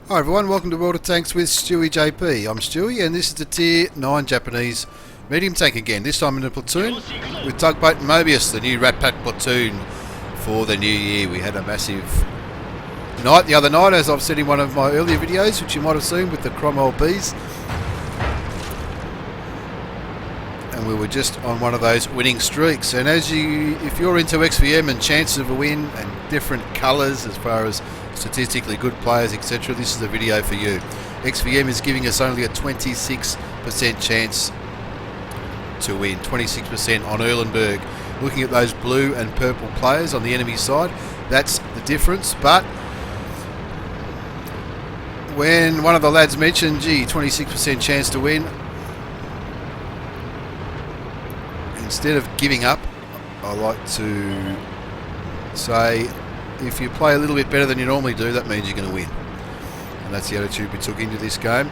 Hi everyone, welcome to World of Tanks with stewiejp. I'm Stewie and this is the Tier 9 Japanese medium tank again, this time in a platoon with Tugboat and Mobius, the new Rat Pack platoon for the new year. We had a massive night the other night, as I've said in one of my earlier videos, which you might have seen with the Cromwell Bees. And we were just on one of those winning streaks. And if you're into XVM and chances of a win and different colours as far as statistically good players, etc., this is the video for you. XVM is giving us only a 26% chance to win, 26% on Erlenberg. Looking at those blue and purple players on the enemy side, that's the difference. But when one of the lads mentioned, gee, 26% chance to win, instead of giving up, I like to say, if you play a little bit better than you normally do, that means you're going to win. And that's the attitude we took into this game.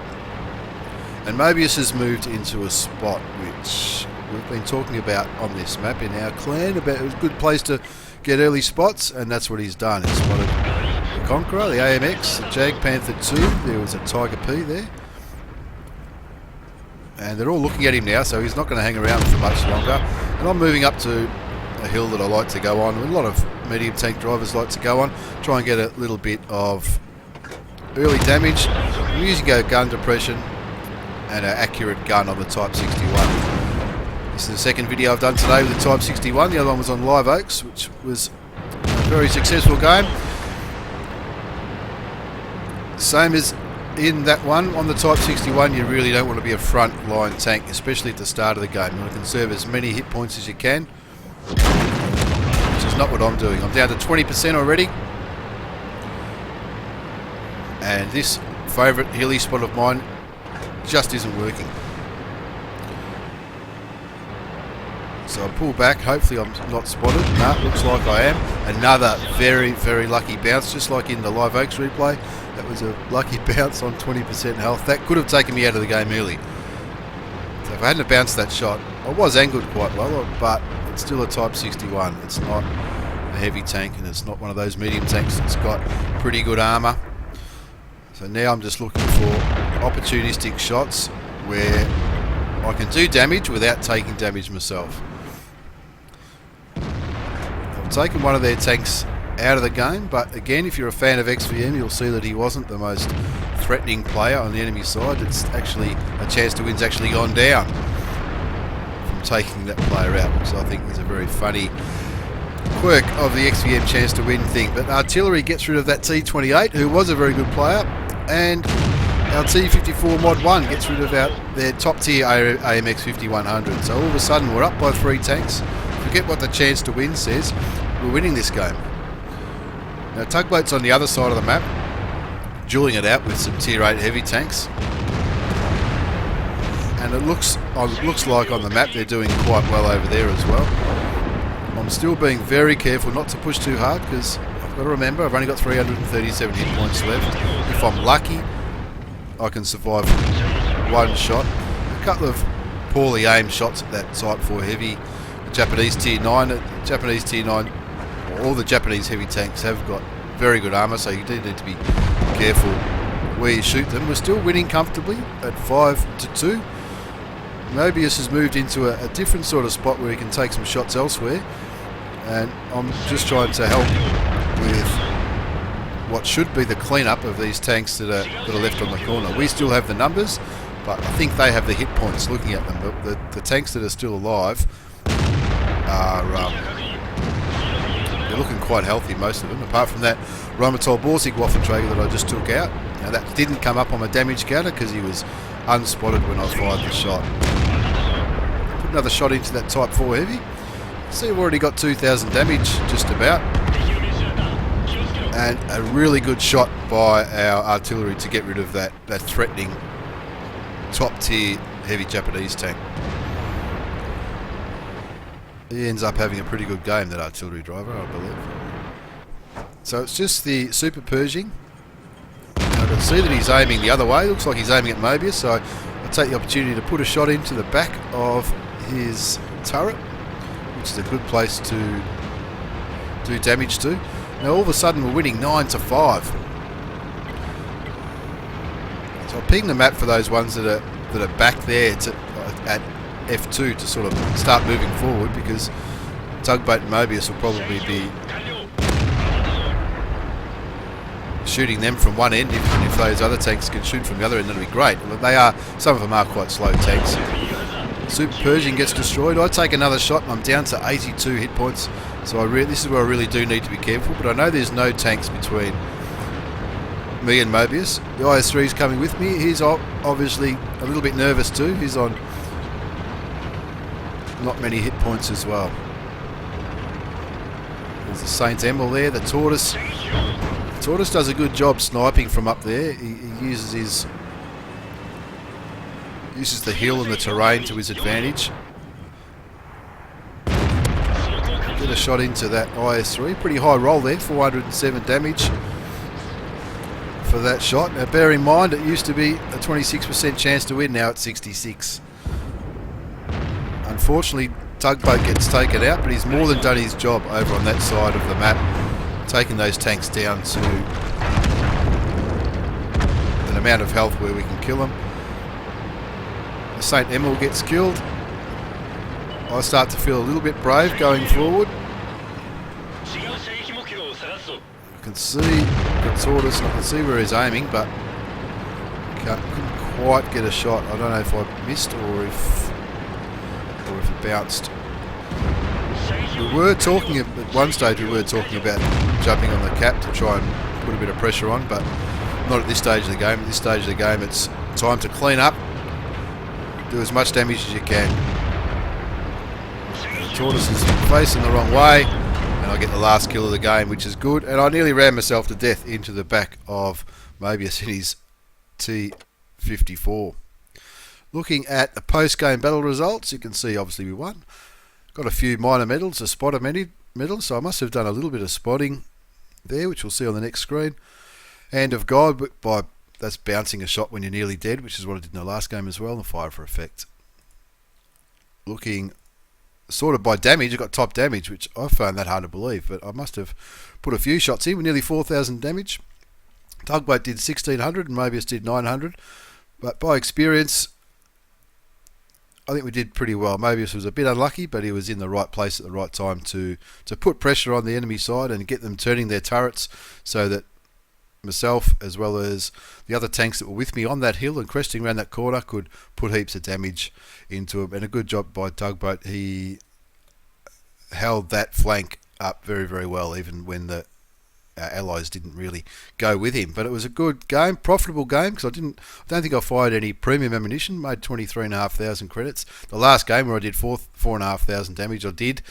And Mobius has moved into a spot which we've been talking about on this map in our clan, about a good place to get early spots, and that's what he's done. He's spotted the Conqueror, the AMX, the Jag Panther 2, there was a Tiger P there. And they're all looking at him now, so he's not going to hang around for much longer. And I'm moving up to a hill that I like to go on, a lot of medium tank drivers like to go on, try and get a little bit of early damage. I'm using a gun depression and an accurate gun on the Type 61. This is the second video I've done today with the Type 61. The other one was on Live Oaks, which was a very successful game. Same as in that one, on the Type 61, you really don't want to be a front line tank, especially at the start of the game. You want to conserve as many hit points as you can, which is not what I'm doing. I'm down to 20% already, and this favourite hilly spot of mine just isn't working. So I pull back, hopefully I'm not spotted. No, looks like I am. Another very, very lucky bounce, just like in the Live Oaks replay. That was a lucky bounce on 20% health. That could have taken me out of the game early. So if I hadn't bounced that shot, I was angled quite well, but it's still a Type 61. It's not a heavy tank, and it's not one of those medium tanks that's got pretty good armour. So now I'm just looking for opportunistic shots where I can do damage without taking damage myself. I've taken one of their tanks out of the game, but again, if you're a fan of XVM, you'll see that he wasn't the most threatening player on the enemy side. It's actually a chance to win's actually gone down from taking that player out, which I think is a very funny quirk of the XVM chance to win thing. But Artillery gets rid of that T28, who was a very good player, and our T54 Mod 1 gets rid of their top tier AMX 5100. So all of a sudden we're up by 3 tanks. Forget what the chance to win says, we're winning this game. Now Tugboat's on the other side of the map, dueling it out with some tier 8 heavy tanks. And it looks like on the map they're doing quite well over there as well. I'm still being very careful not to push too hard, because I've got to remember I've only got 337 hit points left. If I'm lucky, I can survive one shot. A couple of poorly aimed shots at that Type 4 heavy. The Japanese tier 9, all the Japanese heavy tanks have got very good armour, so you do need to be careful where you shoot them. We're still winning comfortably at 5-2. Mobius has moved into a different sort of spot where he can take some shots elsewhere, and I'm just trying to help with what should be the cleanup of these tanks that are left on the corner. We still have the numbers, but I think they have the hit points looking at them. But the tanks that are still alive are they're looking quite healthy, most of them, apart from that Repeatable Waffentrager that I just took out. Now that didn't come up on my damage counter because he was unspotted when I fired the shot. Put another shot into that Type 4 heavy. See, we've already got 2,000 damage, just about. And a really good shot by our artillery to get rid of that threatening top tier heavy Japanese tank. He ends up having a pretty good game, that artillery driver, I believe. So it's just the Super Pershing. I can see that he's aiming the other way. Looks like he's aiming at Mobius, so I'll take the opportunity to put a shot into the back of his turret, which is a good place to do damage to. Now all of a sudden we're winning 9-5. So I'll ping the map for those ones that are back there at F2 to sort of start moving forward, because Tugboat and Mobius will probably be shooting them from one end. If those other tanks can shoot from the other end, that'll be great. Some of them are quite slow tanks. Super Pershing gets destroyed. I take another shot and I'm down to 82 hit points. So this is where I really do need to be careful. But I know there's no tanks between me and Mobius. The IS-3 is coming with me. He's obviously a little bit nervous too. He's on not many hit points as well. There's the Saint Emil there. The Tortoise. The Tortoise does a good job sniping from up there. He uses the hill and the terrain to his advantage. Get a shot into that IS-3. Pretty high roll there, 407 damage for that shot. Now bear in mind, it used to be a 26% chance to win, now it's 66. Unfortunately, Tugboat gets taken out, but he's more than done his job over on that side of the map, taking those tanks down to an amount of health where we can kill them. The Saint Emil gets killed. I start to feel a little bit brave going forward. I can see the Tortoise, I can see where he's aiming, but couldn't quite get a shot. I don't know if I missed or if it bounced. We were talking at one stage. We were talking about jumping on the cap to try and put a bit of pressure on, but not at this stage of the game. At this stage of the game, it's time to clean up, do as much damage as you can. The Tortoise is facing the wrong way, and I get the last kill of the game, which is good. And I nearly ran myself to death into the back of Mobius in his T54. Looking at the post-game battle results, you can see obviously we won. Got a few minor medals, a spotter medal, so I must have done a little bit of spotting there, which we'll see on the next screen. Hand of God, that's bouncing a shot when you're nearly dead, which is what I did in the last game as well, and fire for effect. Looking sort of by damage, I got top damage, which I found that hard to believe, but I must have put a few shots in with nearly 4,000 damage. Tugboat did 1,600 and Mobius did 900, but by experience, I think we did pretty well. Mobius was a bit unlucky, but he was in the right place at the right time to put pressure on the enemy side and get them turning their turrets so that myself, as well as the other tanks that were with me on that hill and cresting around that corner, could put heaps of damage into him. And a good job by Tugboat. He held that flank up very, very well, even when the allies didn't really go with him. But it was a good game, profitable game, because I don't think I fired any premium ammunition. Made 23,500 credits. The last game where I did 4,500 damage, I did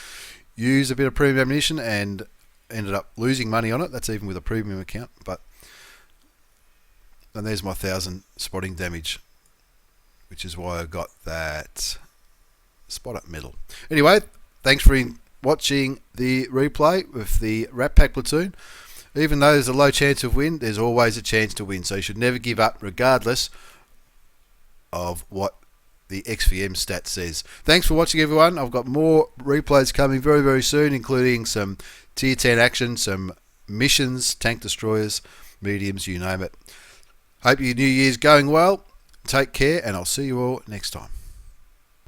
use a bit of premium ammunition and ended up losing money on it. That's even with a premium account. And there's my 1,000 spotting damage, which is why I got that spotter medal. Anyway, thanks for watching the replay with the Rat Pack platoon. Even though there's a low chance of win, there's always a chance to win. So you should never give up, regardless of what the XVM stat says. Thanks for watching, everyone. I've got more replays coming very, very soon, including some Tier 10 action, some missions, tank destroyers, mediums, you name it. Hope your New Year's going well. Take care, and I'll see you all next time.